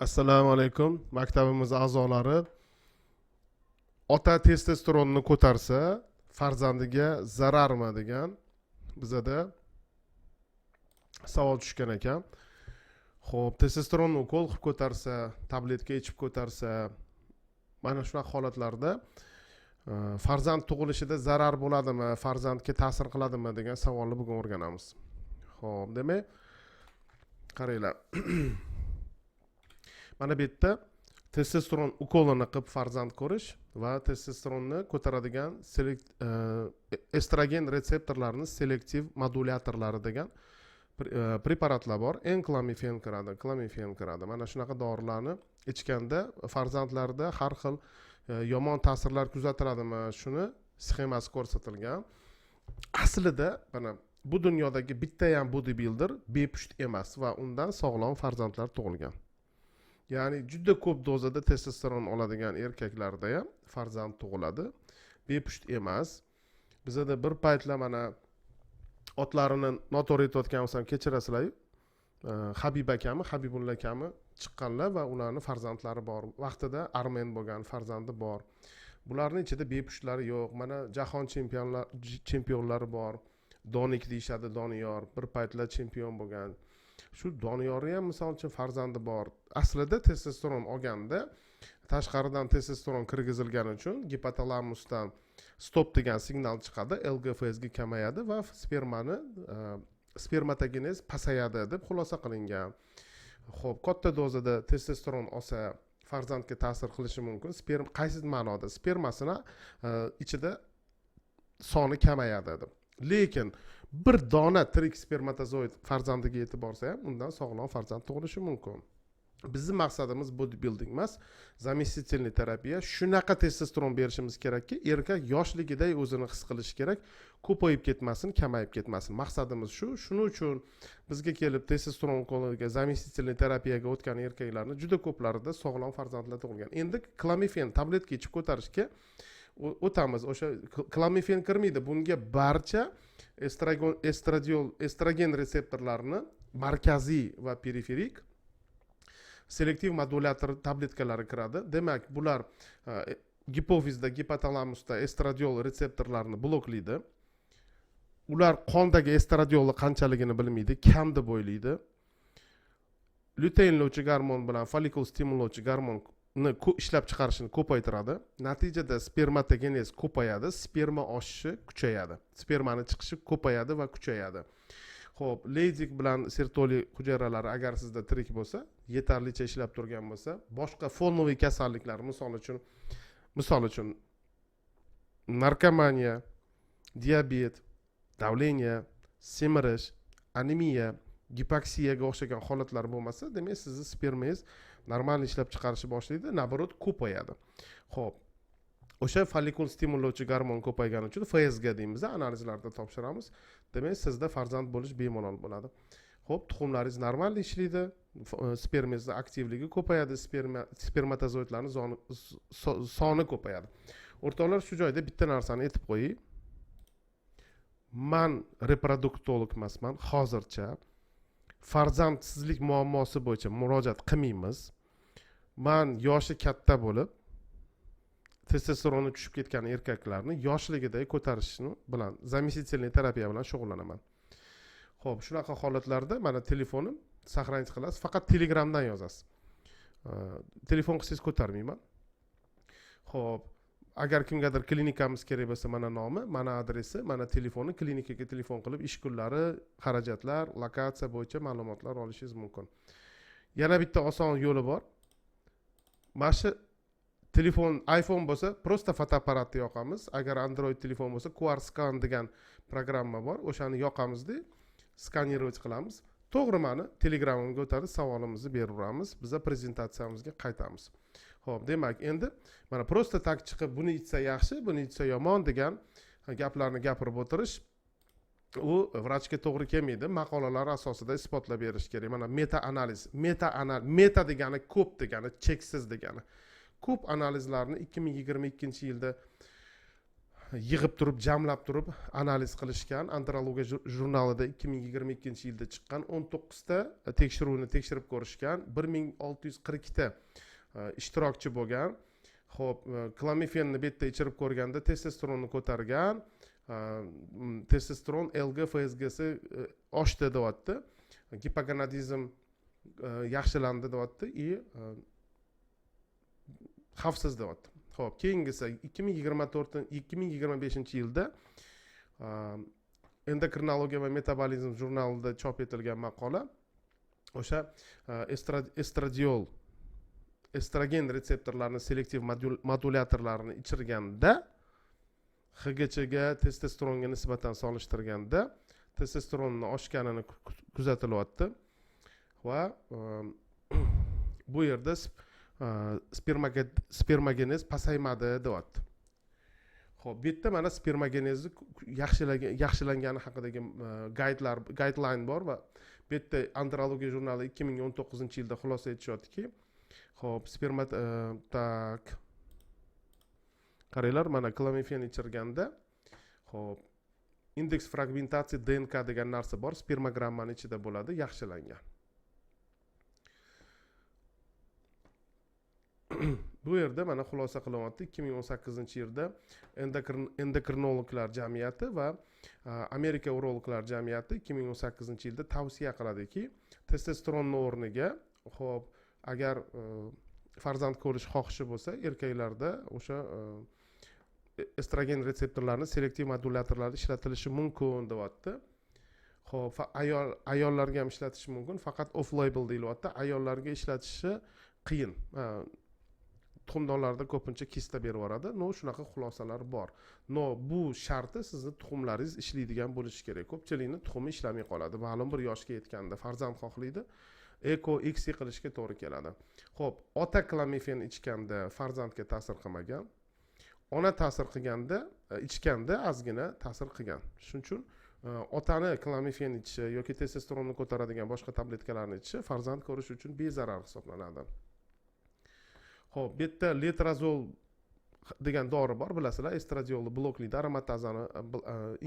Assalomu alaykum. Maktabimiz a'zolari ota testosteronni ko'tarsa farzandiga zararmi degan bizada savol tushgan ekan. Xo'p, testosteronni ukol qilib ko'tarsa, tabletka ichib ko'tarsa, mana shunaqa holatlarda farzand tug'ilishida zarar bo'ladimi, farzandga ta'sir qiladimi degan savolni bugun o'rganamiz. Xo'p, demak, qaranglar. Mana bu yerda testosteron ukolini qilib farzand ko'rish va testosteronni ko'taradigan estrogen retseptorlarini selektiv modulyatorlari degan preparatlar bor. Enklamifen kiradi. Mana shunaqa dorilarni ichganda farzandlarda har xil yomon ta'sirlar kuzatiladimi, shuni sxemasi ko'rsatilgan. Aslida mana bu dunyodagi bitta ham bodybuilder bepusht emas va undan sog'lom farzandlar tug'ilgan. Ya'ni juda ko'p dozada testosteron oladigan erkaklarda ham farzand tug'iladi. Bepusht emas. Bizada bir paytlar mana otlarini noto'g'ri aytayotgan bo'lsam kechirasizlar-ku. Habib akami, Habibulla akami chiqqanlar va ularning farzandlari bor. Vaqtida armen bo'lgan farzandi bor. Bularning ichida bepushlari yo'q. Mana jahon chempionlari bor. Donik deyshadi, Doniyor bir paytlar chempion bo'lgan. Shu Doniyorning ham misol uchun farzandi bor. Aslida testosteron olganda tashqaridan testosteron kirgizilgani uchun gipotalamusdan stop degan signal chiqadi, LGFS ga kamayadi va spermatogenez pasayadi deb xulosa qilingan. Xo'p, katta dozada testosteron olsa farzandga ta'sir qilishi mumkin. Qaysi ma'noda? Spermasini ichida soni kamayadi deb. Lekin bir dona tirik spermatozoid farzandiga yetib borsa ham undan sog'lom farzand tug'ilishi mumkin. Bizning maqsadimiz bodybuilding emas, zamestительный terapiya. Shunaqa testosteron berishimiz kerakki, erkak yoshligidek o'zini his qilishi kerak, ko'payib ketmasin, kamayib ketmasin. Maqsadimiz shu. Shuning uchun bizga kelib testosteron ukoliga, zamestительный terapiyaga o'tgan erkaklarning juda ko'plarida sog'lom farzandlar tug'ilgan. Endi klamifen tabletka ichib ko'tarishga o'tamiz. O'sha klamifen kirmaydi. Bunga barcha estrogen retseptorlarini markaziy va periferik selektiv modulyator tabletkalari kiradi. Demak, bular gipofizda, gipotalamusda estradiol retseptorlarini bloklaydi. Ular qondagi estradiolni qanchaligini bilmaydi, kam deb o'ylaydi. Luteinlovchi gormon bilan follikul stimullovchi gormonni ishlab chiqarishini ko'paytiradi. Natijada spermatogenez ko'payadi, sperma oshishi kuchayadi. Spermani chiqishi ko'payadi va kuchayadi. Xo'p, Leydig bilan Sertoli hujayralari agar sizda tirik bo'lsa, yetarlicha ishlab turgan bo'lsa, boshqa fonoviy kasalliklar, misol uchun narkomaniya, diabet, davleniya, semirish, anemiya, gipoksiyaga o'xshagan holatlar bo'lmasa, demak sizning spermangiz normal ishlab chiqarishni boshlaydi, naborot ko'payadi. Xo'p, o'sha follikul stimullovchi gormon ko'paygani uchun FSG deymiz, analizlarda topshiramiz. Demak, sizda farzand bo'lish bemalol bo'ladi. Xo'p, tuxumlaringiz normal ishlaydi, spermangizning aktivligi ko'payadi, spermatozoidlarning soni ko'payadi. O'rtoqlar, shu joyda bitta narsani aytib qo'ying. Men reproduktolog emasman, hozircha farzandsizlik muammosi bo'yicha murojaat qilmaymiz. Men yoshi katta bo'lib testosteroni tushib ketgan erkaklarni yoshligidagi ko'tarishni bilan zamestительный terapiya bilan shug'ullanaman. Xo'p, shunaqa holatlarda mana telefonim saqlanch qilasiz, faqat Telegramdan yozasiz. Telefon qilsangiz ko'tarmayman. Xo'p, agar kimgadir klinikamiz kerak bo'lsa, mana nomi, mana adresi, mana telefoni, klinikaga telefon qilib ish kunlari, xarajatlar, lokatsiya bo'yicha ma'lumotlar olishingiz mumkin. Yana bitta oson yo'li bor. Mana shu telefon iPhone bo'lsa, prosta fotoapparatni yoqamiz. Agar Android telefon bo'lsa, QR scan degan programma bor. O'shani yoqamizda skanerovat qilamiz. To'g'ri mani Telegramimga o'tadi, savolimizni beraveramiz. Biz prezentatsiyamizga qaytamiz. Xo'p, demak, endi mana prosta tak chiqib, buni ichsa yaxshi, buni ichsa yomon degan gaplarni gapirib o'tirish u vrachga to'g'ri kelmaydi. Maqolalar asosida isbotlab berish kerak. Mana meta-analiz. Meta degani ko'p degani, cheksiz degani. Ko'p analizlarni 2022-yilda yig'ib turib, jamlab turib analiz qilishgan. Andrologiya jurnalida 2022-yilda chiqqan 19 ta tekshiruvni tekshirib ko'rishgan. 1642 ta ishtirokchi bo'lgan. Xo'p, klamifenni bu yerda ichirib ko'rganda testosteronni ko'targan. Testosteron LG FSGsi oshdi deyapti. Gipogonadizm yaxshilandi deyapti и xavfsiz deyapti. Xo'p, keyingisi 2025-yilda endokrinologiya va metabolizm jurnalida chop etilgan maqola. O'sha estrogen retseptorlarini selektiv modulyatorlarini ichirganda HGCga testosteronga nisbatan solishtirganda testosteronni oshganini kuzatilyapti va bu yerda spermogenez pasaymadi deyapti. Xo'p, bu yerda mana spermogenezni yaxshilangani haqidagi guideline bor va bu yerda andrologiya jurnali 2019-yilda xulosa etishyaptiki, xo'p, qaranglar, mana klamifen ichirganda, xo'p, indeks fragmentatsiya DNK degan narsa bor, spermogrammani ichida bo'ladi, yaxshilangan. Bu yerda mana xulosa qilyapti 2018-yilda endokrinologlar jamiyati va Amerika urologlar jamiyati 2018-yilda tavsiya qiladiki, testosteronni o'rniga, xo'p, agar farzand ko'rish xohishi bo'lsa, erkaklarda o'sha estrogen retseptorlarini selektiv modulyatorlar ishlatilishi mumkin deyapti. Xo'p, ayollarga ham ishlatish mumkin, faqat off label deyilyapti. Ayollarga ishlatishi qiyin. Tuxumdonlarda ko'pincha kista berib yuboradi. Shunaqa xulosalar bor. Bu sharti sizni tuxumlaringiz ishlaydigan bo'lishi kerak. Ko'pchilikni tuxumi ishlamay qoladi. Ma'lum bir yoshga yetganda farzand xohlaydi. Eko XY qilishga to'g'ri keladi. Xo'p, ota klamifen ichganda farzandga ta'sir qilmagan. Ona ta'sir qilganda, ichganda ozgina ta'sir qilgan. Shuning uchun otani klamifen ichishi yoki testosteronni ko'taradigan boshqa tabletkalarni ichishi farzand ko'rish uchun bezarar hisoblanadi. Xo'p, bu yerda letrazol degan dori bor, bilasizlar, estradiolni bloklaydi, aromatazani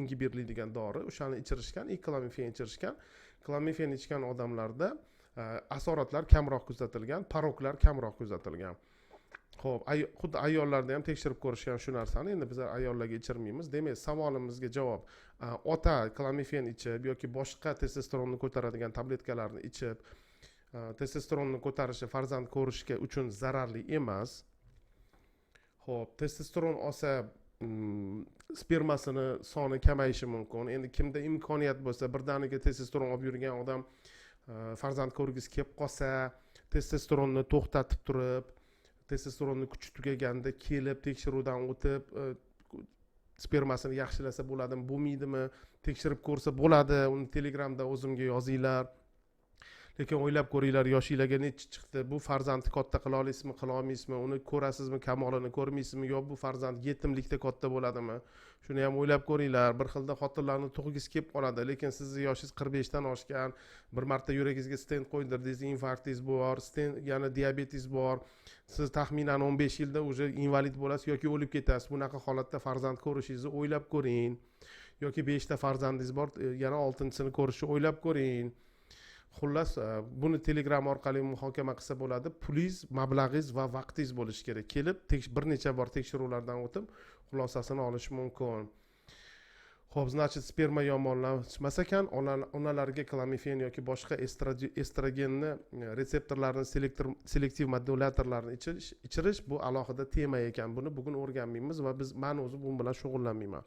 ingibirlaydigan dori. O'shani ichirishgan, klamifen ichirishgan. Klamifen ichgan odamlarda asoratlar kamroq kuzatilgan, paroklar kamroq kuzatilgan. Xo'p, xuddi ayollarda ham tekshirib ko'rishgan shu narsani. Endi biz ayollarga ichirmaymiz. Demak, savolimizga javob: ota klamifen ichib yoki boshqa testosteronni ko'taradigan tabletkalarni ichib testosteronni ko'tarishi farzand ko'rishga uchun zararli emas. Xo'p, testosteron olsa spermasini soni kamayishi mumkin. Endi kimda imkoniyat bo'lsa, birdaniga testosteron olib yurgan odam farzand ko'rgisi kelib qolsa, testosteronni to'xtatib turib, testosteronni kuchi tugaganda kelib tekshiruvdan o'tib spermasini yaxshilasa bo'ladimi, bo'lmaydimi, tekshirib ko'rsa bo'ladi. Uni Telegramda o'zimga yozinglar. Lekin o'ylab ko'ringlar, yoshingizga necha chiqdi? Bu farzandni katta qila olasizmi, qila olmaysizmi? Uni ko'rasizmi, kamolini ko'rmaysizmi, yo bu farzand yetimlikda katta bo'ladimi? Shuni ham o'ylab ko'ringlar. Bir xilda xotinlarni tug'gisi kelib qoladi, lekin sizning yoshingiz 45 dan oshgan, bir marta yuragingizga stent qo'ydirdingiz, infarktingiz bor, stent, yana diabetingiz bor. Siz taxminan 15 yilda уже invalid bo'lasiz yoki o'lib ketasiz. Bunaqa holatda farzand ko'rishingizni o'ylab ko'ring. Yoki 5 ta farzandingiz bor, yana 6-sini ko'rishni o'ylab ko'ring. Xullas, buni Telegram orqali muhokama qilsa bo'ladi. Pulingiz, mablag'ingiz va vaqtingiz bo'lishi kerak. Kelib, bir necha bor tekshiruvlardan o'tib, xulosasini olish mumkin. Xo'p, значит, sperma yomonlashmas ekan, onalarga klamifen yoki boshqa estrogenni retseptorlarini selektiv modulyatorlarni ichirish bu alohida tema ekan. Buni bugun o'rganmaymiz va men o'zim bu bilan shug'ullanmayman.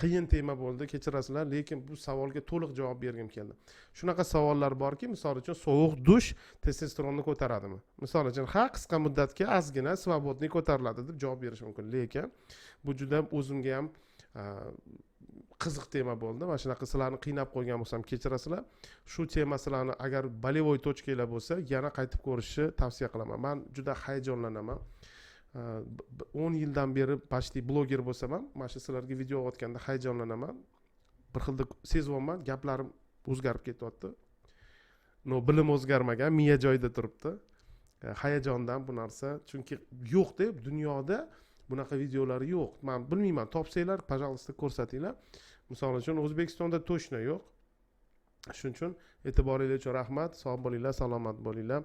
Qiyin tema bo'ldi, kechirasizlar, lekin bu savolga to'liq javob bergim keldi. Shunaqa savollar borki, misol uchun sovuq dush testosteronni ko'taradimi? Misol uchun, qisqa muddatga ozgina svobodniy ko'tariladi deb javob berish mumkin. Lekin bu juda o'zimga ham qiziq tema bo'ldi. Mana shunaqa sizlarni qiynab qo'ygan bo'lsam kechirasizlar. Shu tema sizlarni agar bolevoy tochkalar bo'lsa, yana qaytib ko'rishni tavsiya qilaman. Men juda hayajonlanaman. 10 yildan beri почти bloger bo'lsam ham, mana shu sizlarga video otganda hayajonlanaman. Bir xilda sezyapman, gaplarim o'zgarib ketyapti. Bilim o'zgarmagan, miya joyida turibdi. Hayajondan bu narsa, chunki yo'q deb dunyoda bunaqa videolar yo'q. Men bilmayman, topsanglar пожалуйста ko'rsatinglar. Misol uchun O'zbekistonda точно yo'q. Shuning uchun e'tiboringiz uchun rahmat. Sog' bo'linglar, salomat bo'linglar.